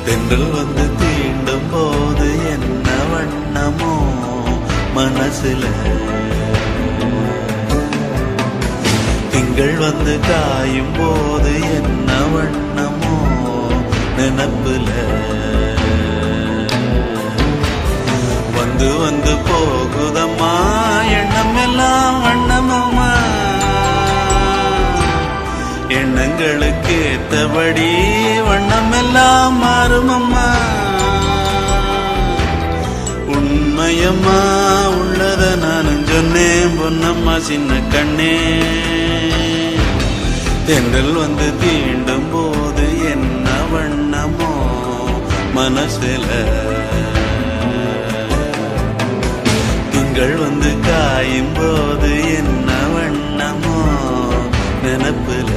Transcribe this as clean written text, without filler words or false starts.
தென்றல் வந்து தீண்டும் போது என்ன வண்ணமோ மனசுல, திங்கள் வந்து காயும் போது என்ன வண்ணமோ நினப்புல, வந்து வந்து போகுதம்மா எண்ணம் எல்லாம் வண்ணமம்மா, எண்ணங்களுக்கு ஏத்தபடி வண்ணம் எல்லாம் மாறுமம்மா. உண்மையம்மா உள்ளத நானும் சொன்னேன் பொன்னம்மா சின்ன கண்ணே. தென்றல் வந்து தீண்டும் போது என்ன வண்ணமோ மனசுல, திங்கள் வந்து காயும் போது என்ன வண்ணமோ நினப்புல.